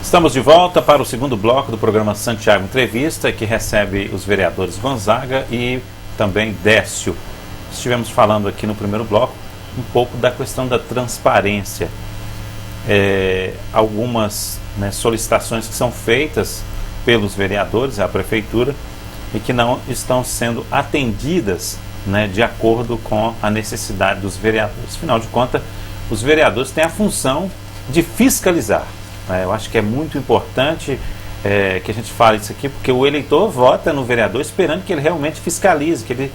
Estamos de volta para o segundo bloco do programa Santiago Entrevista, que recebe os vereadores Gonzaga e também Décio. Estivemos falando aqui no primeiro bloco um pouco da questão da transparência. Algumas solicitações que são feitas pelos vereadores à prefeitura e que não estão sendo atendidas de acordo com a necessidade dos vereadores. Afinal de contas, os vereadores têm a função de fiscalizar. Eu acho que é muito importante que a gente fale isso aqui, porque o eleitor vota no vereador esperando que ele realmente fiscalize, que ele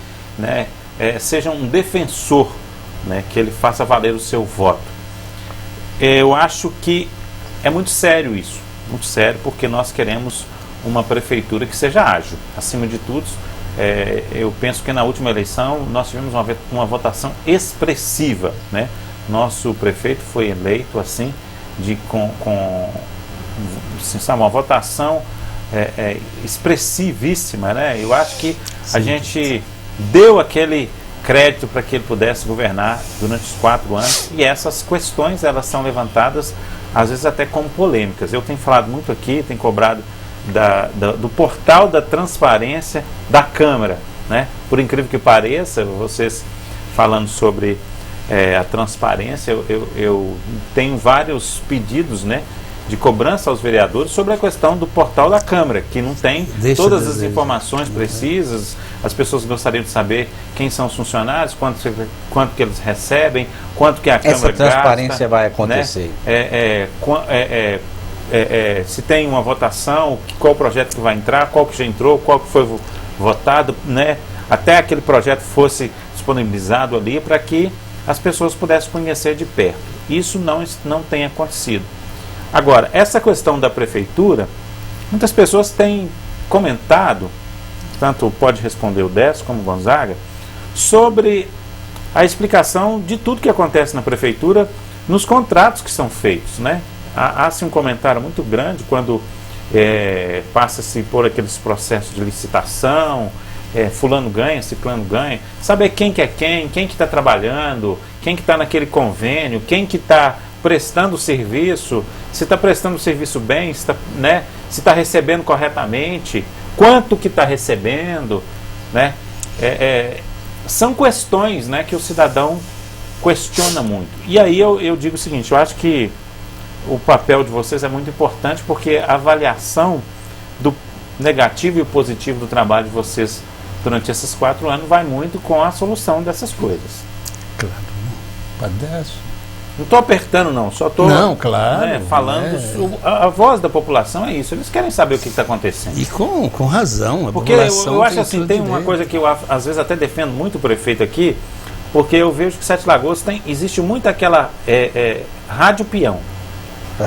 seja um defensor, que ele faça valer o seu voto. Eu acho que é muito sério isso, muito sério, porque nós queremos uma prefeitura que seja ágil. Acima de tudo, eu penso que na última eleição nós tivemos uma votação expressiva. Nosso prefeito foi eleito assim, uma votação expressivíssima. Eu acho que a gente deu aquele crédito para que ele pudesse governar durante os 4 anos, e essas questões elas são levantadas às vezes até como polêmicas. Eu tenho falado muito aqui, tenho cobrado do portal da transparência da Câmara, Por incrível que pareça, vocês falando sobre a transparência, eu tenho vários pedidos de cobrança aos vereadores sobre a questão do portal da Câmara, que não tem todas as informações precisas. As pessoas gostariam de saber quem são os funcionários, quanto que eles recebem, quanto que a Câmara gasta. Essa transparência vai acontecer. Se tem uma votação, qual projeto que vai entrar, qual que já entrou, qual que foi votado, até aquele projeto fosse disponibilizado ali para que as pessoas pudessem conhecer de perto. Isso não tem acontecido. Agora, essa questão da prefeitura, muitas pessoas têm comentado, tanto pode responder o Décio como o Gonzaga, sobre a explicação de tudo que acontece na prefeitura nos contratos que são feitos. Há-se um comentário muito grande quando passa-se por aqueles processos de licitação, fulano ganha, ciclano ganha, saber quem que é quem que está trabalhando, quem que está naquele convênio, quem que está prestando o serviço, se está prestando o serviço bem, se está recebendo corretamente, quanto que está recebendo, são questões que o cidadão questiona muito. E aí eu digo o seguinte, eu acho que o papel de vocês é muito importante, porque a avaliação do negativo e o positivo do trabalho de vocês durante esses 4 anos vai muito com a solução dessas coisas. Claro, padece. Não estou apertando não, só estou falando, a voz da população é isso, eles querem saber o que está acontecendo. E com razão, porque eu acho assim, tem uma coisa que eu às vezes até defendo muito o prefeito aqui, porque eu vejo que Sete Lagoas existe muito aquela rádio peão.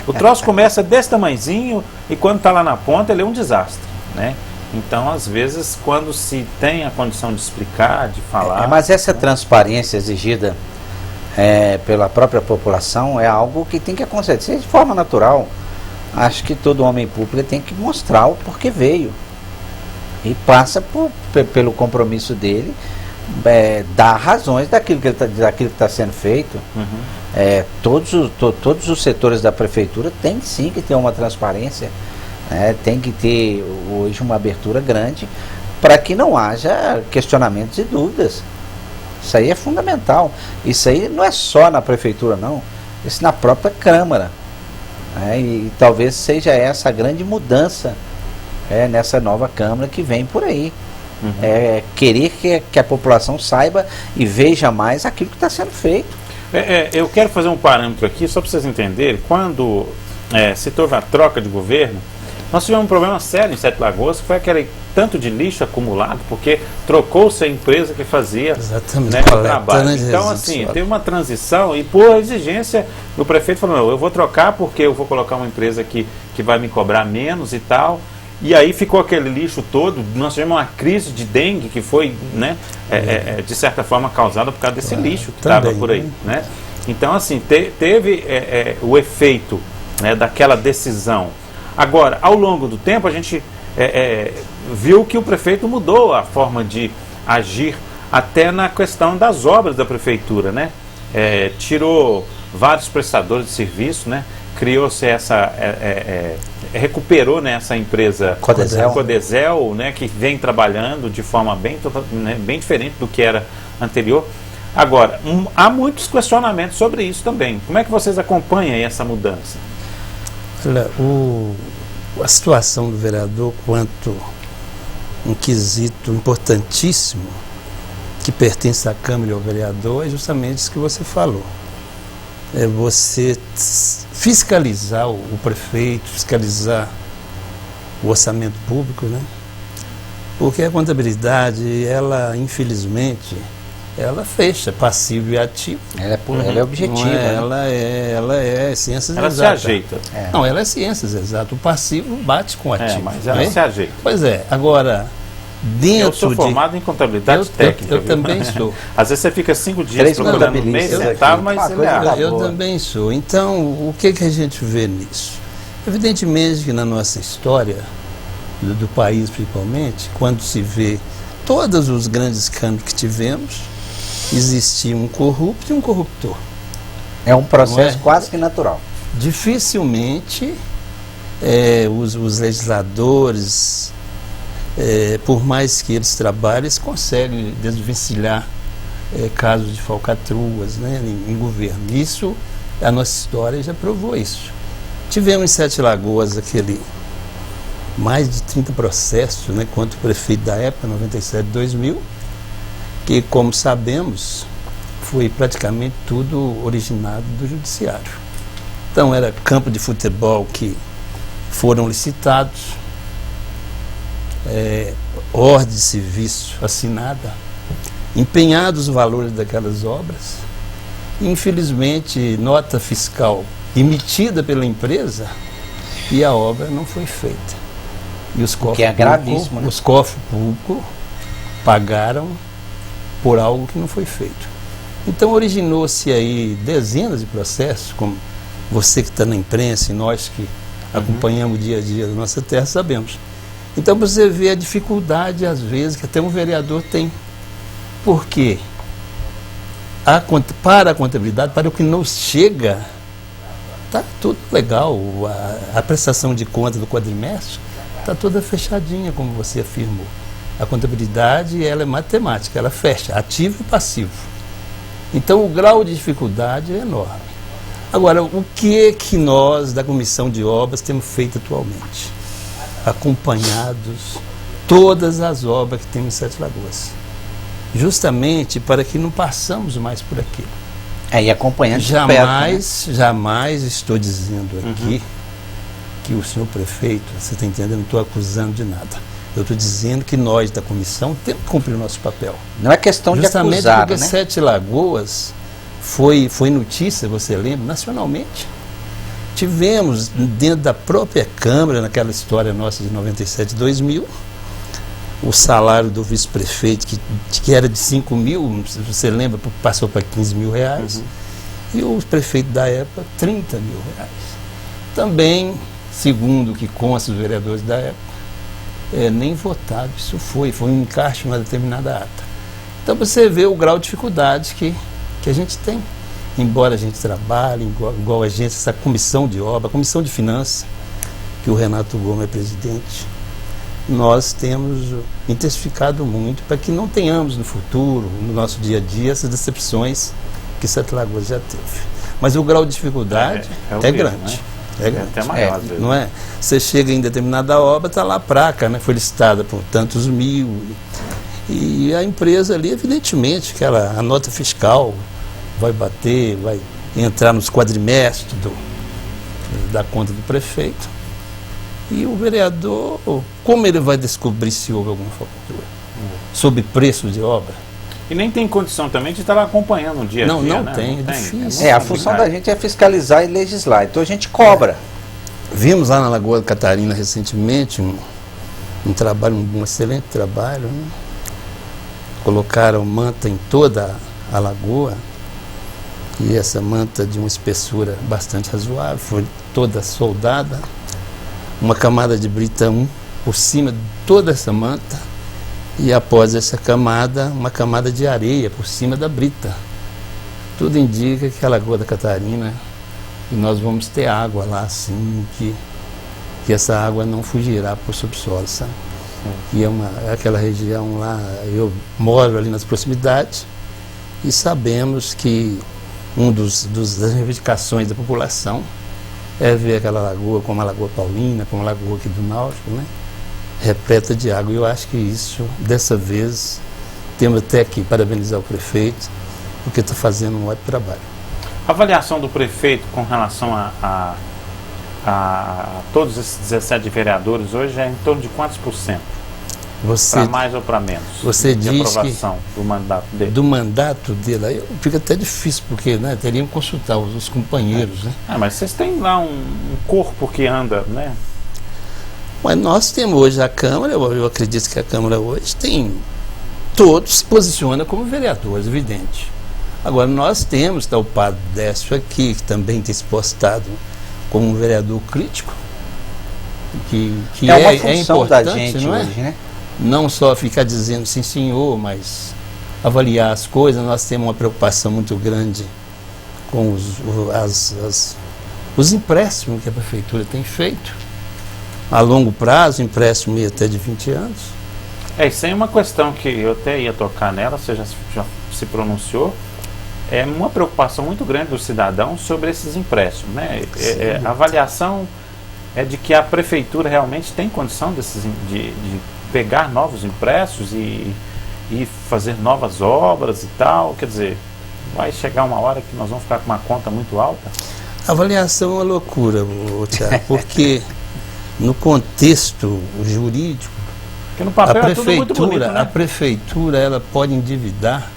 O troço começa desse tamanhozinho e quando está lá na ponta ele é um desastre, Então, às vezes, quando se tem a condição de explicar, de falar... Mas essa transparência exigida pela própria população é algo que tem que acontecer de forma natural. Acho que todo homem público tem que mostrar o porquê veio. E passa pelo compromisso dele, dar razões daquilo que está sendo feito. Todos os setores da prefeitura têm sim que ter uma transparência. Tem que ter hoje uma abertura grande para que não haja questionamentos e dúvidas. Isso aí é fundamental. Isso aí não é só na prefeitura não, isso na própria Câmara. E talvez seja essa a grande mudança nessa nova Câmara que vem por aí. Querer que a população saiba e veja mais aquilo que está sendo feito. Eu quero fazer um parâmetro aqui, só para vocês entenderem. Quando se teve a troca de governo, nós tivemos um problema sério em Sete Lagoas, que foi aquele tanto de lixo acumulado, porque trocou-se a empresa que fazia o trabalho. Então, assim, teve uma transição e por exigência do prefeito falou, não, eu vou trocar porque eu vou colocar uma empresa que vai me cobrar menos e tal. E aí ficou aquele lixo todo, nós tivemos uma crise de dengue que foi, de certa forma, causada por causa desse lixo que estava por aí. Então, assim, teve o efeito daquela decisão. Agora, ao longo do tempo, a gente viu que o prefeito mudou a forma de agir até na questão das obras da prefeitura, tirou vários prestadores de serviço, criou-se recuperou, né, essa empresa Codesel. né, que vem trabalhando de forma bem, né, bem diferente do que era anterior. Agora, há muitos questionamentos sobre isso também. Como é que vocês acompanham aí essa mudança? Olha, a situação do vereador quanto um quesito importantíssimo que pertence à Câmara e ao vereador é justamente isso que você falou. É você fiscalizar o prefeito, fiscalizar o orçamento público, né? Porque a contabilidade, ela, infelizmente, ela fecha passivo e ativo. Ela é objetiva. Ela é ciências Ela exatas. se ajeita. Não, ela é ciências exatas. O passivo bate com o ativo. Mas ela se ajeita. Pois é. Agora, dentro eu sou formado em contabilidade técnica. Eu também sou. Às vezes você fica 5 dias procurando no meio centavo, mas ele eu também sou. Então, o que a gente vê nisso? Evidentemente que na nossa história, do país principalmente, quando se vê todos os grandes escândalos que tivemos, existia um corrupto e um corruptor. É um processo quase que natural. Dificilmente os legisladores, por mais que eles trabalhem, eles conseguem desvencilhar casos de falcatruas, né, em governo. Isso, a nossa história já provou isso. Tivemos em Sete Lagoas mais de 30 processos, né, contra o prefeito da época, 97-2000, que, como sabemos, foi praticamente tudo originado do judiciário. Então, era campo de futebol que foram licitados, ordem de serviço assinada, empenhados os valores daquelas obras, e, infelizmente, nota fiscal emitida pela empresa e a obra não foi feita. E os cofres, que é gravíssimo, né? Os cofres públicos pagaram por algo que não foi feito. Então originou-se aí dezenas de processos, como você que está na imprensa e nós que acompanhamos o dia a dia da nossa terra sabemos. Então você vê a dificuldade, às vezes, que até um vereador tem. Por quê? Para a contabilidade, para o que nos chega, está tudo legal. A prestação de conta do quadrimestre está toda fechadinha, como você afirmou. A contabilidade, ela é matemática, ela fecha, ativo e passivo. Então o grau de dificuldade é enorme. Agora, o que nós, da Comissão de Obras, temos feito atualmente? Acompanhados todas as obras que temos em Sete Lagoas. Justamente para que não passamos mais por aquilo. E acompanhando Jamais estou dizendo aqui que o senhor prefeito, você está entendendo, não estou acusando de nada. Eu estou dizendo que nós, da comissão, temos que cumprir o nosso papel. Não é questão de acusar, justamente porque Sete Lagoas foi notícia, você lembra, nacionalmente. Tivemos, dentro da própria Câmara, naquela história nossa de 97-2000, o salário do vice-prefeito, que era de 5 mil, você lembra, passou para 15 mil reais, e o prefeito da época, 30 mil reais. Também, segundo o que consta os vereadores da época, nem votado isso foi um encaixe em uma determinada ata. Então você vê o grau de dificuldade que a gente tem. Embora a gente trabalhe, igual a gente, essa comissão de obra, a comissão de finanças, que o Renato Gomes é presidente, nós temos intensificado muito para que não tenhamos no futuro, no nosso dia a dia, essas decepções que Sete Lagoas já teve. Mas o grau de dificuldade é grande. Né? É grande. Até maior, às vezes. Não é? Você chega em determinada obra, está lá a placa, né? Foi listada por tantos mil. E a empresa ali, evidentemente, que a nota fiscal vai bater, vai entrar nos quadrimestres da conta do prefeito. E o vereador, como ele vai descobrir se houve alguma falcatrua? Sobre preço de obra? E nem tem condição também de estar lá acompanhando um dia a dia. Não né? tem, é difícil. A função da gente é fiscalizar e legislar. Então a gente cobra. Vimos lá na Lagoa Catarina recentemente um trabalho, um excelente trabalho, né? Colocaram manta em toda a lagoa, e essa manta de uma espessura bastante razoável, foi toda soldada, uma camada de brita 1 por cima de toda essa manta, e após essa camada, uma camada de areia por cima da brita. Tudo indica que a Lagoa da Catarina, e nós vamos ter água lá, assim, que que essa água não fugirá para o subsolo, sabe? E aquela região lá, eu moro ali nas proximidades e sabemos que das reivindicações da população é ver aquela lagoa como a Lagoa Paulina, como a lagoa aqui do Náutico, né? Repleta de água. E eu acho que isso, dessa vez, temos até que parabenizar o prefeito, porque está fazendo um ótimo trabalho. A avaliação do prefeito com relação a todos esses 17 vereadores hoje é em torno de quantos por cento? Para mais ou para menos? Você de diz aprovação do mandato dele? Do mandato dele, aí fica até difícil, porque, né, teriam que consultar os companheiros. Né? Mas vocês têm lá um corpo que anda, né? Mas nós temos hoje a Câmara, eu acredito que a Câmara hoje tem, todos se posicionam como vereadores, evidente. Agora nós temos, está o Padre Décio aqui, que também tem se postado como um vereador crítico, que é uma função importante, da gente não é? hoje, né? Não só ficar dizendo sim, senhor, mas avaliar as coisas. Nós temos uma preocupação muito grande com os empréstimos que a Prefeitura tem feito. A longo prazo, empréstimo ia até de 20 anos. Isso aí é uma questão que eu até ia tocar nela, você já se pronunciou. É uma preocupação muito grande do cidadão sobre esses empréstimos, né? A avaliação é de que a Prefeitura realmente tem condição de pegar novos empréstimos e fazer novas obras e tal. Quer dizer, vai chegar uma hora que nós vamos ficar com uma conta muito alta? A avaliação é uma loucura, Tiago, porque no contexto jurídico, porque no papel é tudo muito bonito, né? A Prefeitura ela pode endividar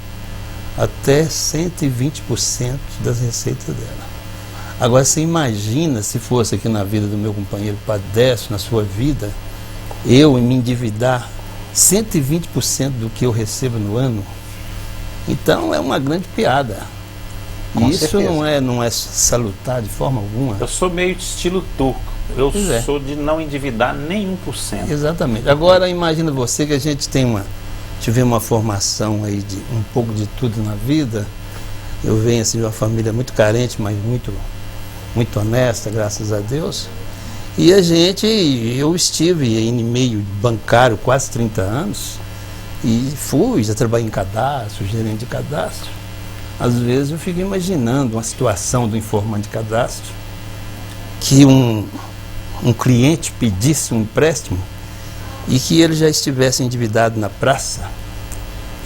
até 120% das receitas dela. Agora, você imagina se fosse aqui na vida do meu companheiro Padre Décio, na sua vida, eu me endividar 120% do que eu recebo no ano? Então é uma grande piada. Com isso certeza. não é salutar de forma alguma. Eu sou meio de estilo turco. Eu sou de não endividar nem 1%. Exatamente. Agora imagina você que a gente tivemos uma formação aí de um pouco de tudo na vida. Eu venho assim de uma família muito carente, mas muito honesta, graças a Deus. E eu estive em meio bancário quase 30 anos e já trabalhei em cadastro, gerente de cadastro. Às vezes eu fico imaginando uma situação do informante de cadastro que um cliente pedisse um empréstimo e que ele já estivesse endividado na praça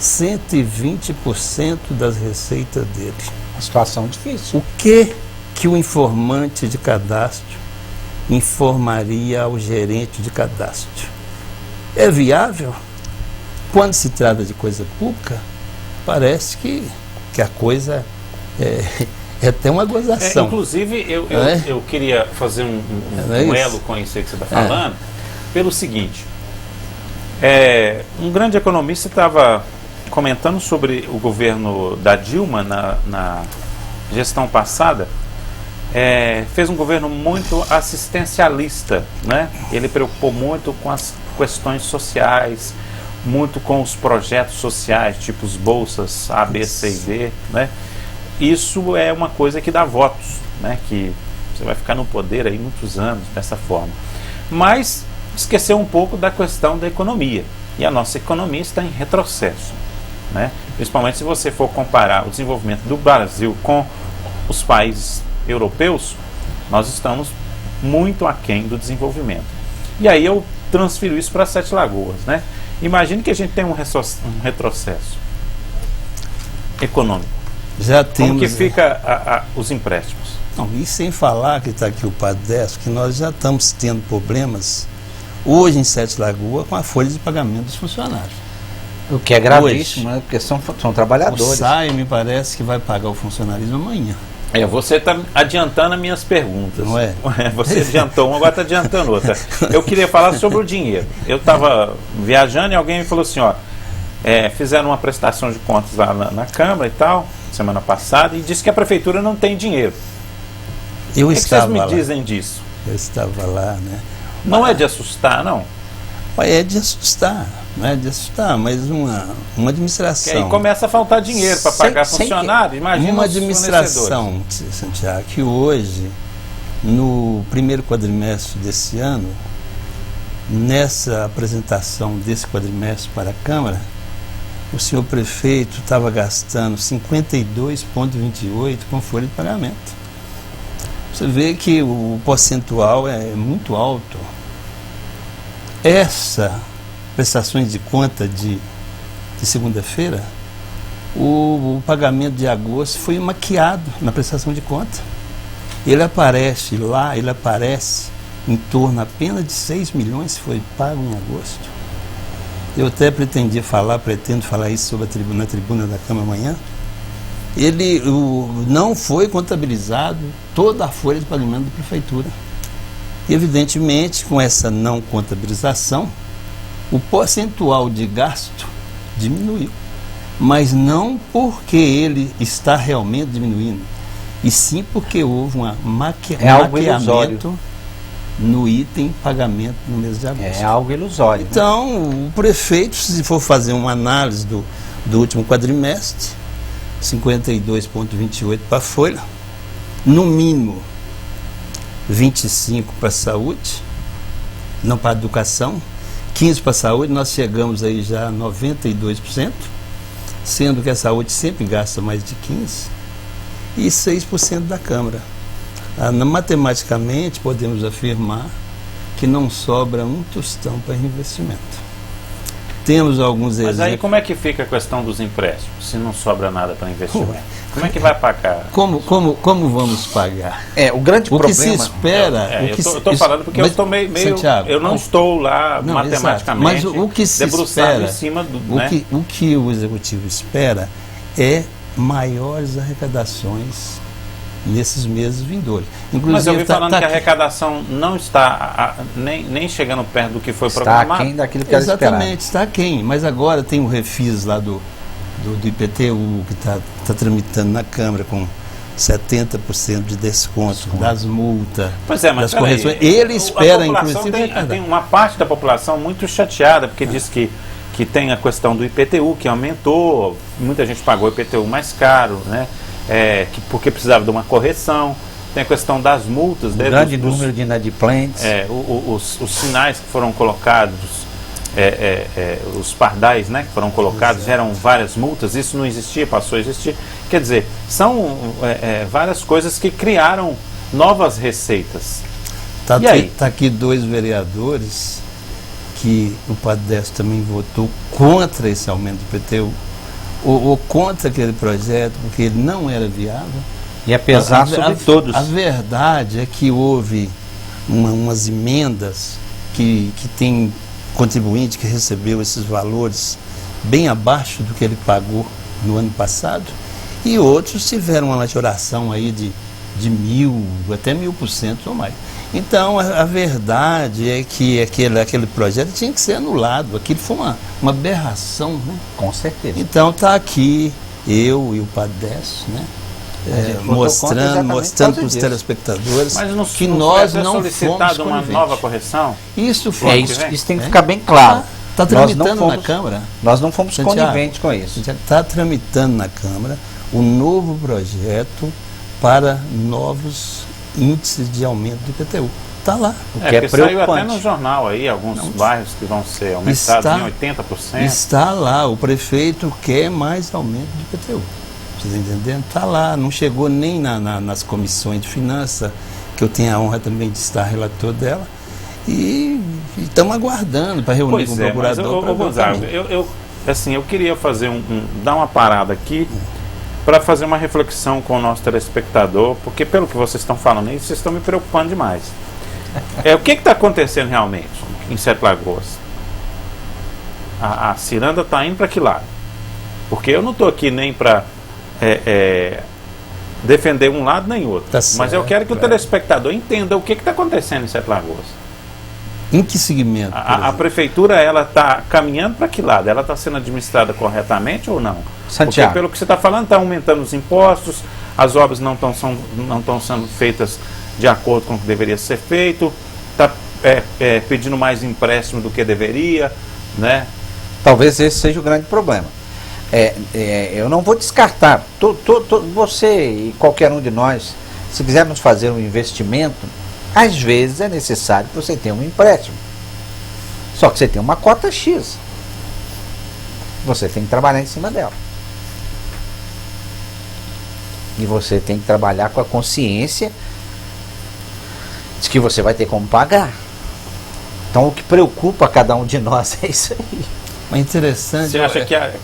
120% das receitas dele. Uma situação difícil. O que o informante de cadastro informaria ao gerente de cadastro? É viável? Quando se trata de coisa pública, parece que a coisa é até uma gozação. Inclusive, eu queria fazer um elo com isso aí que você está falando, pelo seguinte, um grande economista estava comentando sobre o governo da Dilma na gestão passada. Fez um governo muito assistencialista, né? Ele preocupou muito com as questões sociais, muito com os projetos sociais, tipo os bolsas A, B, C e D, né? Isso é uma coisa que dá votos, né? Que você vai ficar no poder aí muitos anos dessa forma. Mas esqueceu um pouco da questão da economia. E a nossa economia está em retrocesso, né? Principalmente se você for comparar o desenvolvimento do Brasil com os países europeus, nós estamos muito aquém do desenvolvimento. E aí eu transfiro isso para Sete Lagoas, né? Imagine que a gente tem um retrocesso econômico. Já temos. Como que fica os empréstimos? Não, e sem falar que está aqui o Padre Décio, que nós já estamos tendo problemas hoje em Sete Lagoas com a folha de pagamento dos funcionários. O que é gravíssimo, né? Porque são trabalhadores. O SAI me parece que vai pagar o funcionalismo amanhã. Você está adiantando as minhas perguntas. Não é? Você adiantou uma, agora está adiantando outra. Eu queria falar sobre o dinheiro. Eu estava viajando e alguém me falou assim, fizeram uma prestação de contas lá na Câmara e tal, semana passada, e disse que a Prefeitura não tem dinheiro. O que vocês me dizem disso? Eu estava lá, né? Não é de assustar, não? É de assustar, não é de assustar, mas uma administração. Que aí começa a faltar dinheiro para pagar funcionário, imagina uma administração, Santiago, que hoje no primeiro quadrimestre desse ano, nessa apresentação desse quadrimestre para a Câmara, o senhor prefeito estava gastando 52,28 com folha de pagamento. Você vê que o percentual é muito alto. Essa prestações de conta de segunda-feira, o pagamento de agosto foi maquiado na prestação de conta. Ele aparece lá, ele aparece em torno apenas de 6 milhões que foi pago em agosto. Eu até pretendo falar isso sobre na tribuna da Câmara amanhã. Não foi contabilizado toda a folha de pagamento da Prefeitura. E, evidentemente, com essa não contabilização, o percentual de gasto diminuiu. Mas não porque ele está realmente diminuindo, e sim porque houve um maquiamento no item pagamento no mês de agosto. É algo ilusório. Então, o prefeito, se for fazer uma análise do último quadrimestre, 52,28 para a folha, no mínimo 25 para a saúde, não para a educação, 15 para a saúde, nós chegamos aí já a 92%, sendo que a saúde sempre gasta mais de 15%, e 6% da Câmara. Matematicamente, podemos afirmar que não sobra um tostão para investimento. Temos alguns exemplos. Mas aí como é que fica a questão dos empréstimos, se não sobra nada para investimento? Como é que vai pagar? Como vamos pagar? O grande problema... O que se espera... eu estou falando porque eu estou meio Santiago, eu não estou lá matematicamente, mas o que se debruçado espera, em cima do... o que o Executivo espera é maiores arrecadações nesses meses vindouros. Inclusive, mas eu vi falando que a arrecadação não está nem chegando perto do que foi programado. Está aquém daquilo que era esperado. Exatamente, está aquém. Mas agora tem o refis lá do IPTU, que está tramitando na Câmara com 70% de desconto das multas, pois é, mas das correções. Ele espera, inclusive... Tem uma parte da população muito chateada, porque diz que tem a questão do IPTU, que aumentou, muita gente pagou o IPTU mais caro, né? Porque precisava de uma correção. Tem a questão das multas, né, grande número de inadimplentes, os sinais que foram colocados, os pardais, né, que foram colocados, geram várias multas. Isso não existia, passou a existir. Quer dizer, são várias coisas que criaram novas receitas. Está aqui dois vereadores que o Padres também votou contra esse aumento do IPTU, ou contra aquele projeto, porque ele não era viável. E apesar sobre todos. A verdade é que houve umas emendas que tem contribuinte que recebeu esses valores bem abaixo do que ele pagou no ano passado, e outros tiveram uma majoração aí de 1.000%, até 1.000% ou mais. Então, a verdade é que aquele projeto tinha que ser anulado. Aquilo foi uma aberração, né? Com certeza. Então, está aqui eu e o Padres, né? Mostrando para os telespectadores que nós não fomos uma nova correção. Isso foi. Isso tem que ficar bem claro. Está tramitando na Câmara. Nós não fomos coniventes com isso. Está tramitando na Câmara o novo projeto para novos índices de aumento do IPTU. Está lá. O que é preocupante. Saiu até no jornal aí, alguns bairros que vão ser aumentados em 80%. Está lá. O prefeito quer mais aumento do IPTU. Vocês entendendo? Está lá. Não chegou nem nas comissões de finanças, que eu tenho a honra também de estar relator dela. E estamos aguardando para reunir com o procurador. Gonzaga, eu queria fazer dar uma parada aqui para fazer uma reflexão com o nosso telespectador, porque pelo que vocês estão falando aí, vocês estão me preocupando demais. O que está acontecendo realmente em Sete Lagoas? A ciranda está indo para que lado? Porque eu não estou aqui nem para defender um lado nem outro, mas eu quero que o telespectador entenda o que está acontecendo em Sete Lagoas. Em que segmento? A prefeitura, ela está caminhando para que lado? Ela está sendo administrada corretamente ou não? Santiago. Porque pelo que você está falando, está aumentando os impostos, as obras não estão sendo feitas de acordo com o que deveria ser feito, está pedindo mais empréstimo do que deveria, né? Talvez esse seja o grande problema. Eu não vou descartar, você e qualquer um de nós Se quisermos fazer um investimento, às vezes é necessário que você tenha um empréstimo. Só que você tem uma cota X. Você tem que trabalhar em cima dela. E você tem que trabalhar com a consciência de que você vai ter como pagar. Então o que preocupa cada um de nós é isso aí. Mas interessante, Você acha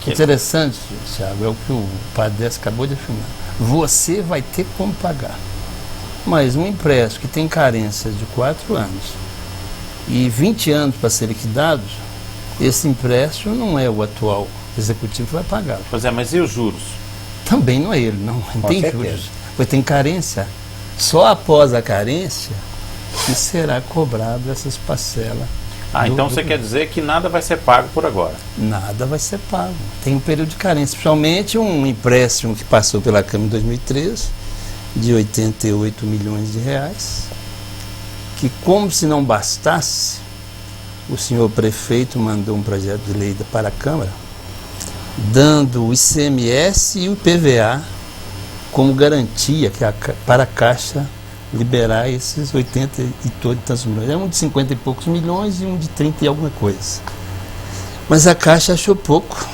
interessante, Thiago, é o que o Padre Décio acabou de afirmar. Você vai ter como pagar. Mas um empréstimo que tem carência de 4 anos e 20 anos para ser liquidado, esse empréstimo não é o atual executivo que vai pagar. Pois é, mas e os juros? Também não é ele, não tem certeza. juros. Porque tem carência. Só após a carência que será cobrado essas parcelas. Então você quer dizer que nada vai ser pago por agora? Nada vai ser pago. Tem um período de carência, principalmente um empréstimo que passou pela Câmara em 2013, de 88 milhões de reais, que, como se não bastasse, o senhor prefeito mandou um projeto de lei para a Câmara, dando o ICMS e o IPVA como garantia para a Caixa liberar esses 80 e tantos milhões. É um de 50 e poucos milhões e um de 30 e alguma coisa. Mas a Caixa achou pouco.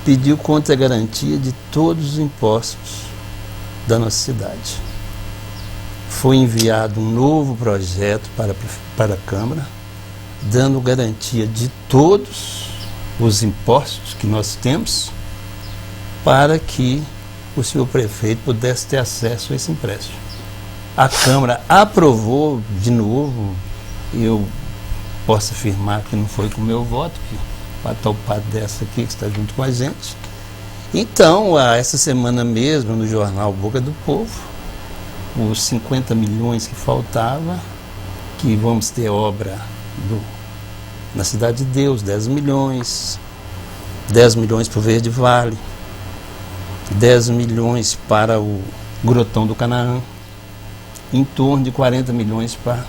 Pediu contra-garantia de todos os impostos da nossa cidade. Foi enviado um novo projeto para a Câmara, dando garantia de todos os impostos que nós temos, para que o senhor prefeito pudesse ter acesso a esse empréstimo. A Câmara aprovou de novo, eu posso afirmar que não foi com o meu voto, que o atual padre dessa aqui, que está junto com a gente. Então, essa semana mesmo, no jornal Boca do Povo, os 50 milhões que faltava, que vamos ter obra na Cidade de Deus, 10 milhões para o Verde Vale, 10 milhões para o Grotão do Canaã, em torno de 40 milhões para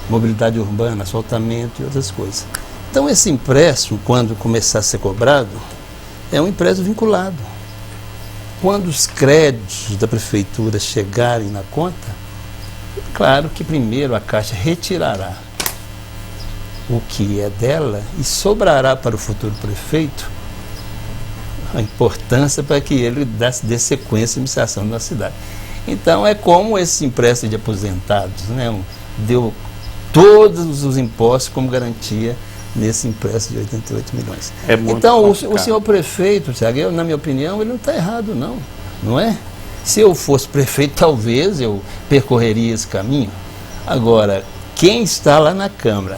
mobilidade urbana, asfaltamento e outras coisas. Então esse empréstimo, quando começar a ser cobrado, é um empréstimo vinculado. Quando os créditos da prefeitura chegarem na conta, claro que primeiro a Caixa retirará o que é dela e sobrará para o futuro prefeito a importância para que ele dê sequência à administração da cidade. Então é como esse empréstimo de aposentados, né? Deu todos os impostos como garantia nesse empréstimo de 88 milhões. É muito então complicado. o senhor prefeito, Thiago, na minha opinião, ele não está errado não é? Se eu fosse prefeito, talvez eu percorreria esse caminho. Agora, quem está lá na Câmara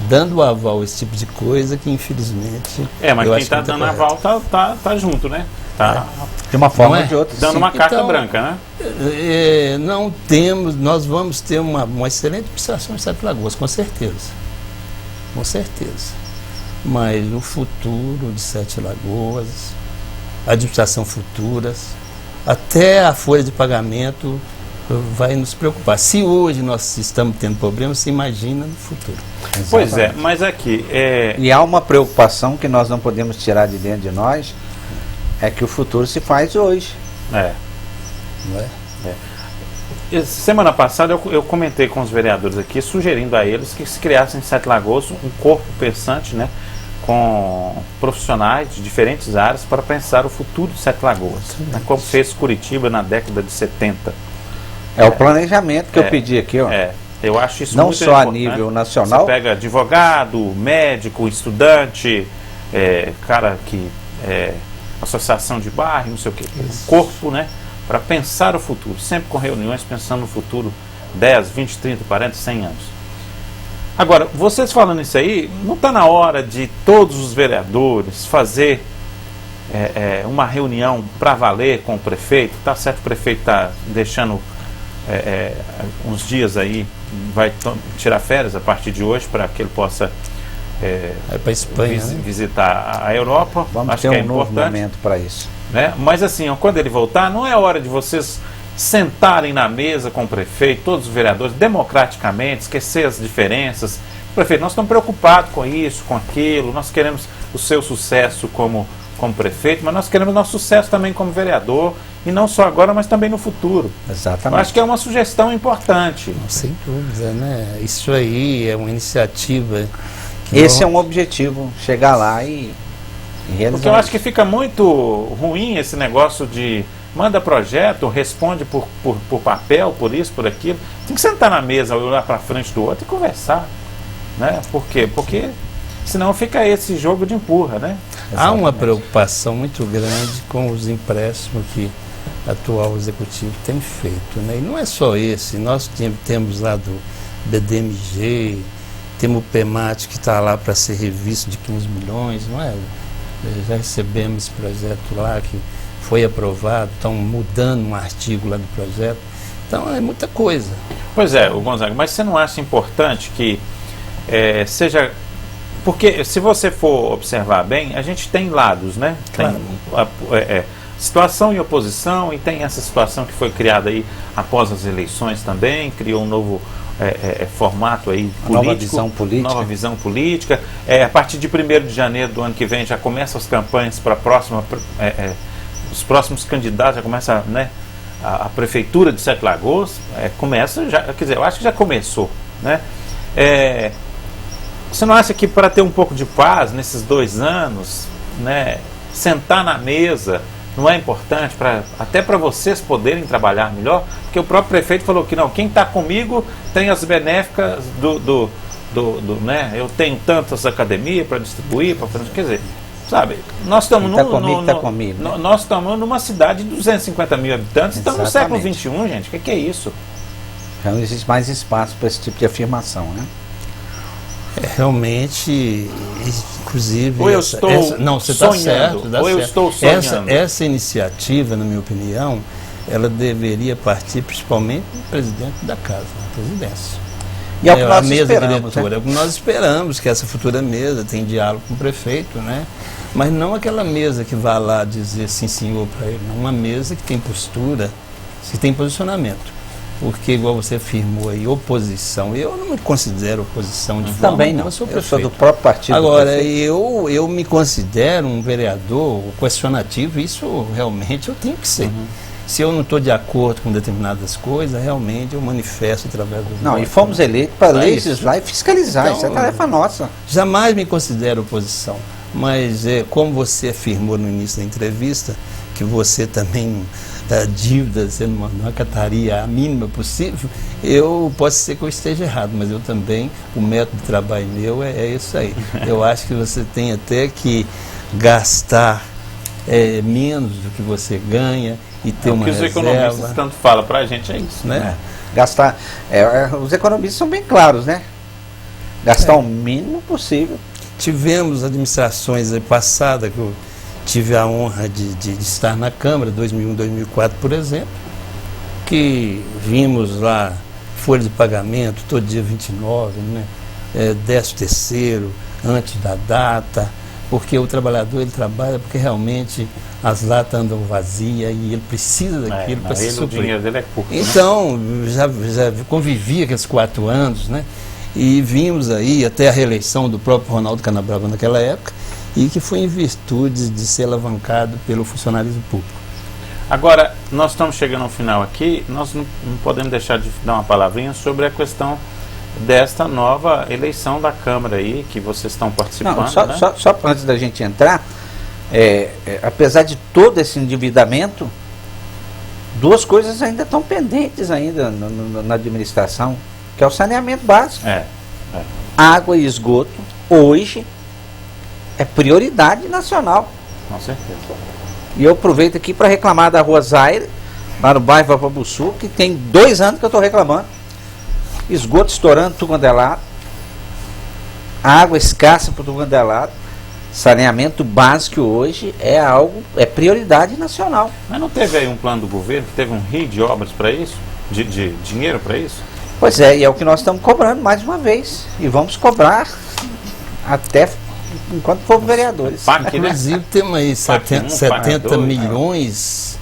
dando aval a esse tipo de coisa, que infelizmente... Mas eu quem acho está que não dando aval tá junto, né? Tá De uma forma Não é? ou de outra. dando sim. uma carta Então, branca, né? Não temos, nós vamos ter uma excelente administração de Sete Lagoas, com certeza. Com certeza. Mas o futuro de Sete Lagoas, a administração futuras, até a folha de pagamento vai nos preocupar. Se hoje nós estamos tendo problemas, você imagina no futuro. Pois é, mas aqui... E há uma preocupação que nós não podemos tirar de dentro de nós, é que o futuro se faz hoje. Não é? Semana passada eu comentei com os vereadores aqui, sugerindo a eles que se criasse em Sete Lagoas um corpo pensante, né, com profissionais de diferentes áreas para pensar o futuro de Sete Lagoas, né, como fez Curitiba na década de 70. É o planejamento que eu pedi aqui, ó. Eu acho isso Não muito só a importante, nível né? nacional. Você pega advogado, médico, estudante, cara que associação de bairro, não sei o que, corpo, né, para pensar o futuro, sempre com reuniões pensando no futuro, 10, 20, 30, 40, 100 anos. Agora, vocês falando isso aí, não está na hora de todos os vereadores fazer uma reunião para valer com o prefeito? Tá certo, o prefeito está deixando uns dias aí, vai tirar férias a partir de hoje para que ele possa para a Espanha, né? visitar a Europa. Vamos Acho ter que é um novo importante, momento para isso. né? Mas assim, quando ele voltar, não é hora de vocês sentarem na mesa com o prefeito, todos os vereadores, democraticamente, esquecer as diferenças. Prefeito, nós estamos preocupados com isso, com aquilo, nós queremos o seu sucesso como prefeito, mas nós queremos o nosso sucesso também como vereador, e não só agora, mas também no futuro. Eu Exatamente. acho que é uma sugestão importante. Sem dúvida, né? Isso aí é uma iniciativa. Esse é um objetivo, chegar lá e realizar. Porque eu acho que fica muito ruim esse negócio de manda projeto, responde por papel, por isso, por aquilo. Tem que sentar na mesa, olhar para frente do outro e conversar. Né? Por quê? Porque senão fica esse jogo de empurra, né? Há uma preocupação muito grande com os empréstimos que o atual executivo tem feito, né? E não é só esse, nós temos lá do BDMG, temos o PEMAT que está lá para ser revisto de 15 milhões, não é? Já recebemos esse projeto lá que foi aprovado, estão mudando um artigo lá do projeto, então é muita coisa. Pois é, o Gonzaga, mas você não acha importante que seja... Porque se você for observar bem, a gente tem lados, né? Claro. Tem situação e oposição, e tem essa situação que foi criada aí após as eleições também, criou um novo formato aí político, nova visão política. A partir de 1º de janeiro do ano que vem já começam as campanhas para a próxima, os próximos candidatos, já começa, né, a prefeitura de Sete Lagoas, começa, já, quer dizer, eu acho que já começou, né? Você não acha que para ter um pouco de paz nesses 2 anos, né, sentar na mesa não é importante, até para vocês poderem trabalhar melhor? Porque o próprio prefeito falou que não, quem está comigo tem as benéficas né, eu tenho tantas academias para distribuir, quer dizer, sabe, nós estamos nós estamos numa cidade de 250 mil habitantes, estamos no século XXI, gente, o que é isso? Já não existe mais espaço para esse tipo de afirmação, né? Realmente, inclusive... Ou eu estou você está certo. Ou eu estou sonhando. Essa iniciativa, na minha opinião, ela deveria partir principalmente do presidente da casa, da presidência. E é o que nós a mesa esperamos, diretora. né? É o que nós esperamos, que essa futura mesa tenha diálogo com o prefeito, né? Mas não aquela mesa que vá lá dizer sim, senhor, para ele. Não, uma mesa que tem postura, que tem posicionamento. Porque, igual você afirmou aí, oposição, eu não me considero oposição de forma também não, eu sou eu sou do próprio partido. Agora, eu me considero um vereador questionativo, isso realmente eu tenho que ser. Uhum. Se eu não estou de acordo com determinadas coisas, realmente eu manifesto através do Não, voto, e fomos né? eleitos para É legislar e fiscalizar, Então, isso é tarefa nossa. Jamais me considero oposição, mas como você afirmou no início da entrevista, que você também da dívida, você não acataria a mínima possível, posso ser que eu esteja errado, mas eu também, o método de trabalho meu é isso aí. Eu acho que você tem até que gastar menos do que você ganha e ter uma reserva. O que os economistas tanto falam para a gente é isso, né? Gastar, os economistas são bem claros, né? Gastar o mínimo possível. Tivemos administrações passadas que eu tive a honra de estar na Câmara, 2001, 2004, por exemplo, que vimos lá folha de pagamento todo dia 29, né? 13º, antes da data, porque o trabalhador ele trabalha porque realmente as latas andam vazias e ele precisa daquilo para se suprir. O dinheiro dele é curto. Então, já convivi aqueles 4 anos, né? E vimos aí até a reeleição do próprio Ronaldo Canabrava naquela época, e que foi em virtude de ser alavancado pelo funcionalismo público. Agora, nós estamos chegando ao final aqui, nós não podemos deixar de dar uma palavrinha sobre a questão desta nova eleição da Câmara aí, que vocês estão participando. Não, só, né? só antes da gente entrar, apesar de todo esse endividamento, 2 coisas ainda estão pendentes ainda na administração, que é o saneamento básico. Água e esgoto, hoje, é prioridade nacional. Com certeza. E eu aproveito aqui para reclamar da Rua Zaire, lá no bairro Papabuçu, que tem 2 anos que eu estou reclamando. Esgoto estourando tudo quanto é lado, água escassa por tudo quanto é lado. Saneamento básico hoje é prioridade nacional. Mas não teve aí um plano do governo que teve um rio de obras para isso? De dinheiro para isso? Pois é, e é o que nós estamos cobrando mais uma vez. E vamos cobrar até enquanto for vereadores. Inclusive temos aí 70 milhões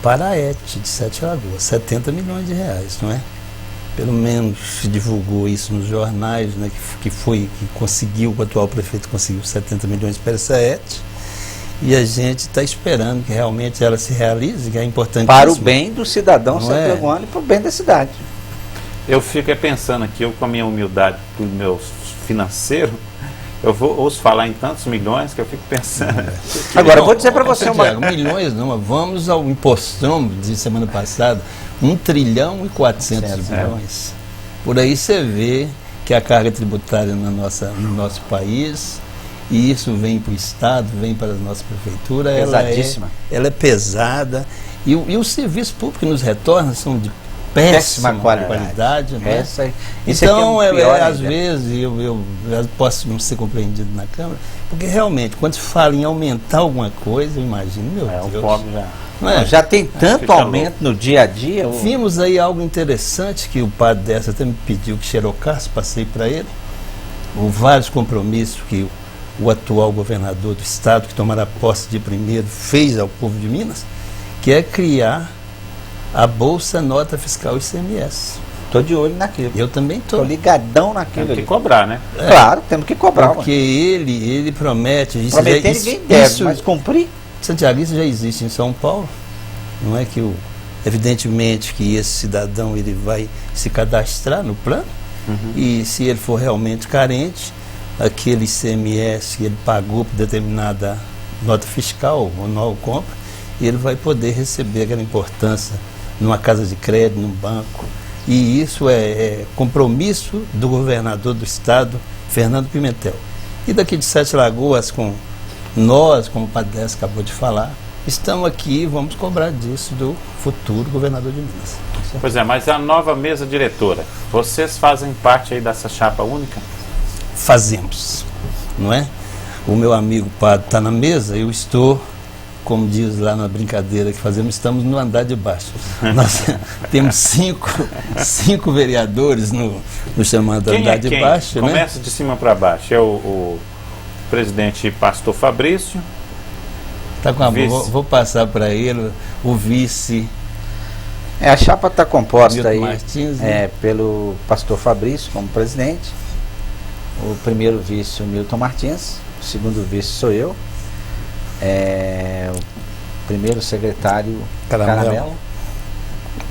para a ET de Sete Lagoas, 70 milhões de reais, não é? Pelo menos se divulgou isso nos jornais, né, que o atual prefeito conseguiu 70 milhões para essa ET. E a gente está esperando que realmente ela se realize, que é importante. Para o bem do cidadão Não é? santiaguano e para o bem da cidade. Eu fico pensando aqui, eu com a minha humildade do meu financeiro, eu ouço falar em tantos milhões que eu fico pensando. Agora, eu vou dizer para você Santiago, milhões não, vamos ao impostão de semana passada, 1 trilhão e 400 milhões. Por aí você vê que a carga tributária no nosso país, e isso vem para o Estado, vem para a nossa prefeitura, Pesadíssima. Ela é pesada, e o serviço público que nos retorna são de péssima qualidade. Né? Então, às vezes, eu posso não ser compreendido na Câmara, porque realmente, quando se fala em aumentar alguma coisa, eu imagino, meu Deus. O pobre já... Não é? Já tem tanto aumento no dia a dia. Vimos aí algo interessante que o padre dessa até me pediu que xerocasse, passei para ele. Vários compromissos que o atual governador do estado, que tomará posse de primeiro, fez ao povo de Minas, que é criar a Bolsa Nota Fiscal ICMS. Estou de olho naquilo. Eu também estou. Estou ligadão naquilo. Tem que cobrar, né? Claro, temos que cobrar. Porque ele promete. Prometer ninguém deve, mas cumprir. Santiago, isso já existe em São Paulo. Não é que evidentemente que esse cidadão ele vai se cadastrar no plano, e se ele for realmente carente, aquele ICMS que ele pagou por determinada nota fiscal ou nova compra, ele vai poder receber aquela importância numa casa de crédito, num banco. E isso é compromisso do governador do estado, Fernando Pimentel. E daqui de Sete Lagoas, com nós, como o Padre Décio acabou de falar, estamos aqui e vamos cobrar disso do futuro governador de Minas. Pois é, mas a nova mesa diretora, vocês fazem parte aí dessa chapa única? Fazemos, não é? O meu amigo padre está na mesa, eu estou, como diz lá na brincadeira que fazemos, estamos no andar de baixo. Nós temos cinco vereadores no chamado andar de baixo. Começa de cima para baixo. É o presidente Pastor Fabrício. Tá com a vou passar para ele o vice. A chapa está composta Milton aí Martins, né? pelo Pastor Fabrício como presidente. O primeiro vice, o Milton Martins. O segundo vice sou eu. O primeiro secretário, Caramelo.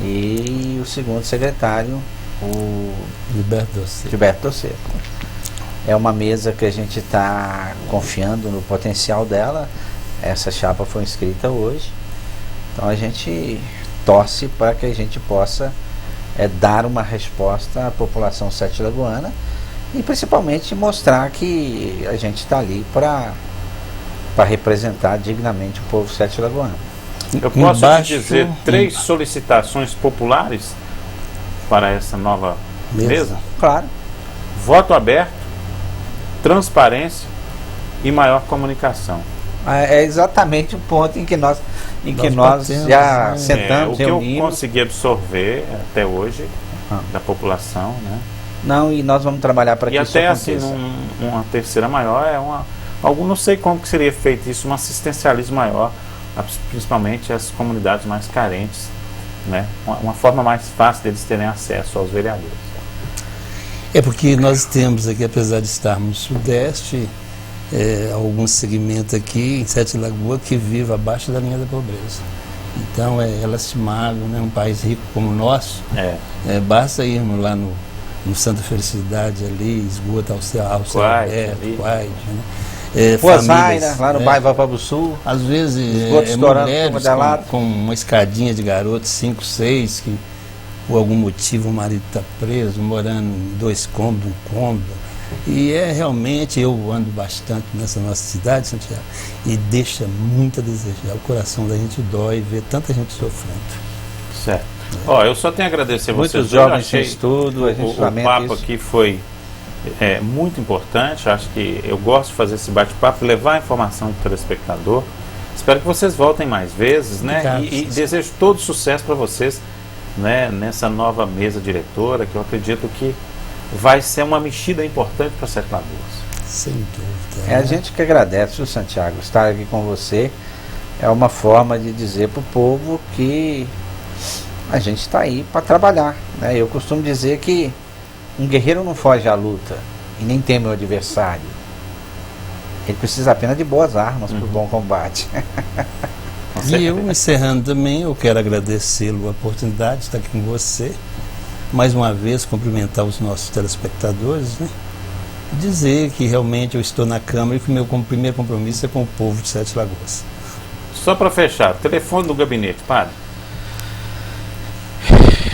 E o segundo secretário, o Gilberto Doceiro. É uma mesa que a gente está confiando no potencial dela. Essa chapa foi inscrita hoje. Então a gente torce para que a gente possa dar uma resposta à população sete-lagoana e principalmente mostrar que a gente está ali para representar dignamente o povo sete-lagoano. Eu posso te dizer 3 solicitações populares para essa nova mesa? Claro. Voto aberto, transparência e maior comunicação. É exatamente o ponto em que nós já sentamos, o que reunimos. eu consegui absorver até hoje da população, né? Não, e nós vamos trabalhar para que isso aconteça. E até assim, uma terceira maior não sei como que seria feito isso, um assistencialismo maior, principalmente as comunidades mais carentes, né? Uma forma mais fácil deles terem acesso aos vereadores. É porque nós temos aqui, apesar de estarmos no Sudeste, algum segmento aqui em Sete Lagoas que vive abaixo da linha da pobreza. Então é lastimável, né? Um país rico como o nosso, basta irmos lá no Santa Felicidade ali, esgoto ao céu aberto, Quaid, né? Poçaira, lá no bairro Vapabu Sul. Às vezes mulheres com uma escadinha de garotos 5, 6, que por algum motivo o marido está preso, morando em 2 cômodos, um cômodo. E realmente, eu ando bastante nessa nossa cidade, Santiago, e deixa muito a desejar. O coração da gente dói ver tanta gente sofrendo. Certo. Eu só tenho a agradecer a vocês. Muitos jovens sem estudo, o papo aqui foi muito importante. Acho que eu gosto de fazer esse bate-papo, levar a informação para o telespectador. Espero que vocês voltem mais vezes, né? Obrigado, e desejo todo sucesso para vocês, né? Nessa nova mesa diretora, que eu acredito que vai ser uma mexida importante para Sete Lagoas. Sem dúvida. A gente que agradece, o Santiago, estar aqui com você. É uma forma de dizer para o povo que a gente está aí para trabalhar, né? Eu costumo dizer que um guerreiro não foge à luta e nem teme o adversário. Ele precisa apenas de boas armas para o bom combate. E eu, encerrando também, eu quero agradecê-lo a oportunidade de estar aqui com você. Mais uma vez, cumprimentar os nossos telespectadores, né? Dizer que realmente eu estou na Câmara e que o meu primeiro compromisso é com o povo de Sete Lagoas. Só para fechar, telefone do gabinete, padre.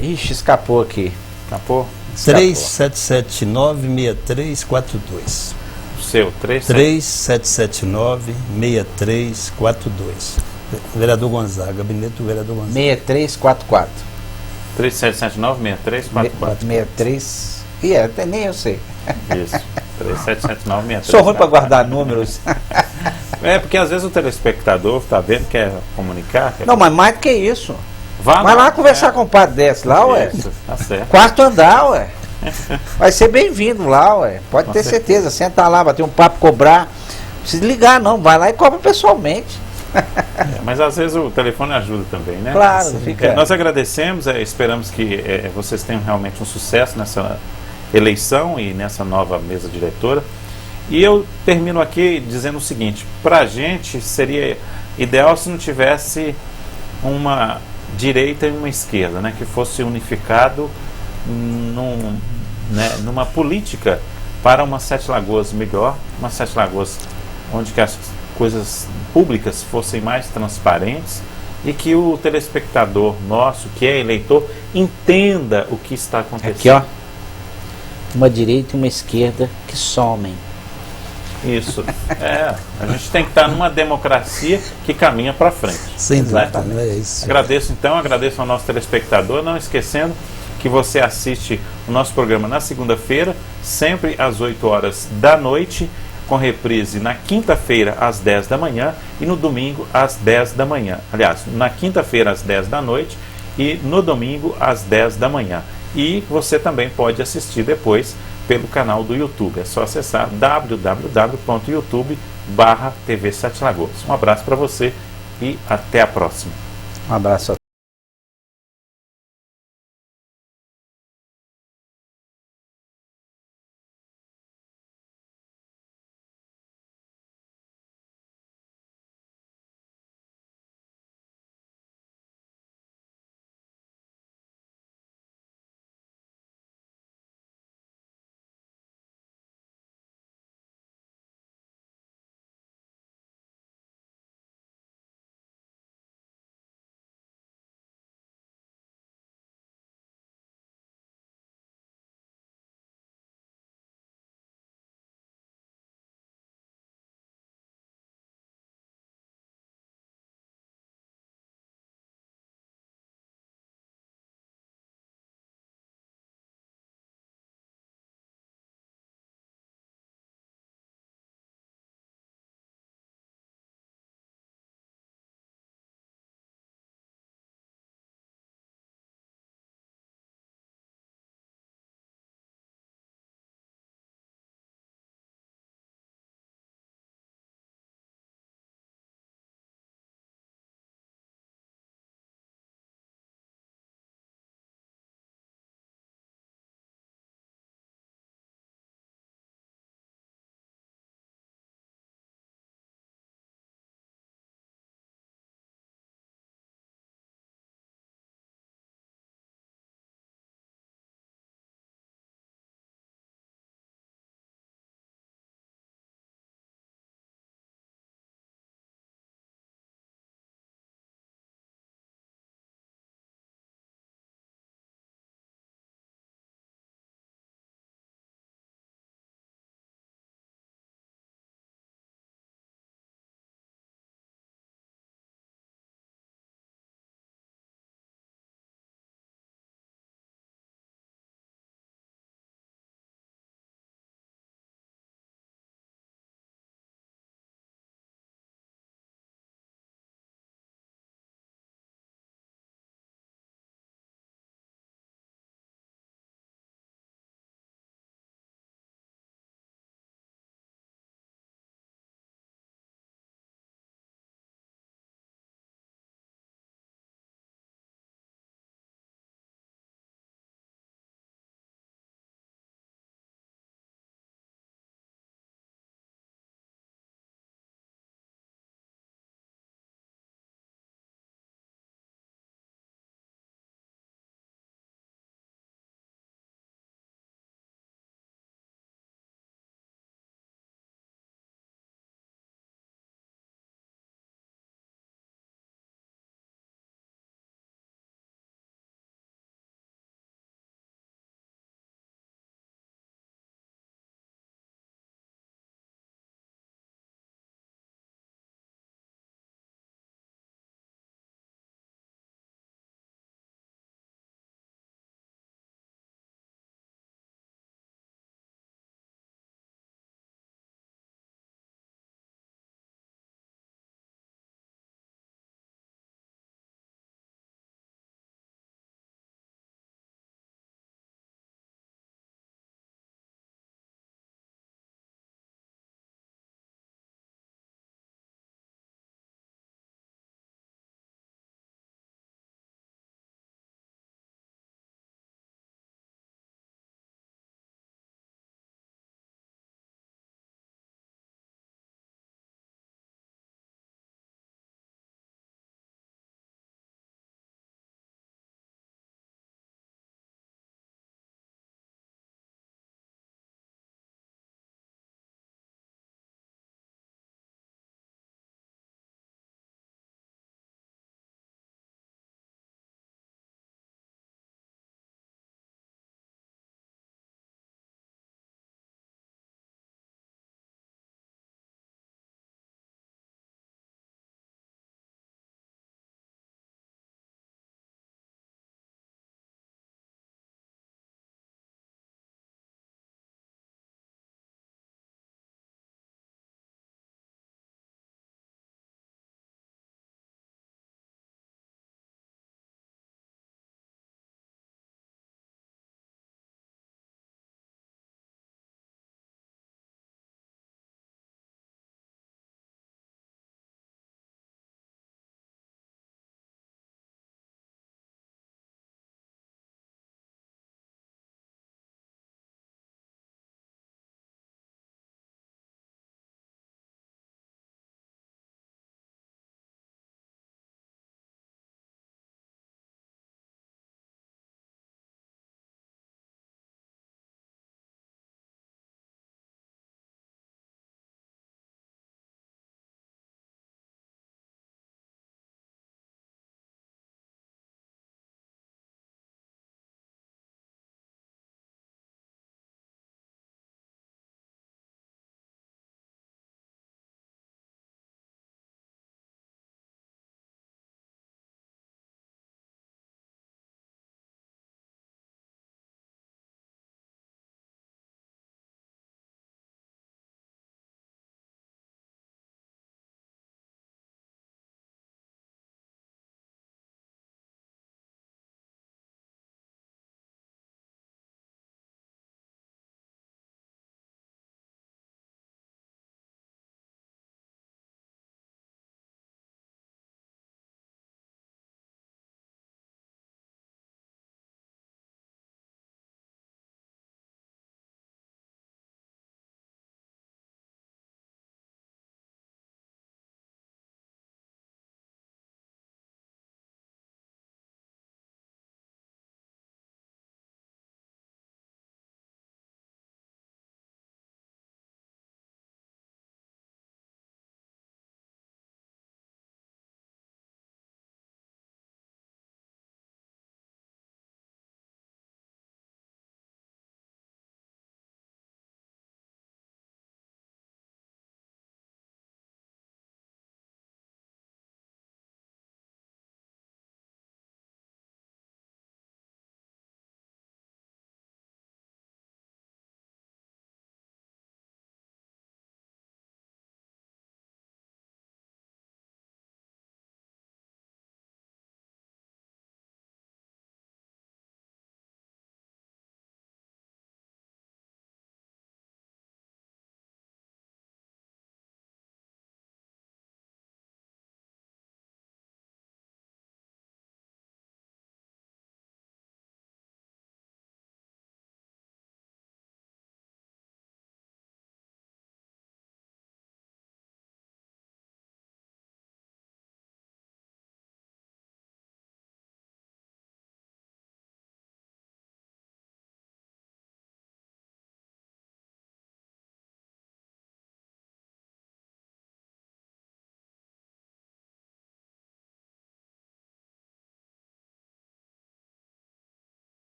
Ixi, escapou aqui. Escapou? 3779-6342. O seu, 3779-6342. Vereador Gonzaga, gabinete do vereador Gonzaga. 6344. 3779-6344. 63. E até nem eu sei. Isso. 3779-6344. Sou ruim para guardar números. É, porque às vezes o telespectador está vendo, quer comunicar. Não, mas mais do que isso. Vai lá conversar com o padre desse lá, ué. Isso, tá certo. Quarto andar, ué. Vai ser bem-vindo lá, ué. Pode ter certeza. Senta lá, bater um papo, cobrar. Não precisa ligar, não. Vai lá e cobra pessoalmente. Mas às vezes o telefone ajuda também, né? Claro, fica. Nós agradecemos, esperamos que vocês tenham realmente um sucesso nessa eleição e nessa nova mesa diretora. E eu termino aqui dizendo o seguinte: para a gente seria ideal se não tivesse uma direita e uma esquerda, né, que fosse unificado numa política para uma Sete Lagoas melhor, uma Sete Lagoas onde que as coisas públicas fossem mais transparentes e que o telespectador nosso, que é eleitor, entenda o que está acontecendo. Aqui, ó. Uma direita e uma esquerda que somem. Isso. A gente tem que estar numa democracia que caminha para frente. Sem dúvida, né? é isso. Agradeço ao nosso telespectador, não esquecendo que você assiste o nosso programa na segunda-feira, sempre às 8 horas da noite, com reprise na quinta-feira às 10 da manhã e no domingo às 10 da manhã. Aliás, na quinta-feira às 10 da noite e no domingo às 10 da manhã. E você também pode assistir depois pelo canal do YouTube. É só acessar www.youtube.com/TV Sete Lagoas. Um abraço para você e até a próxima. Um abraço a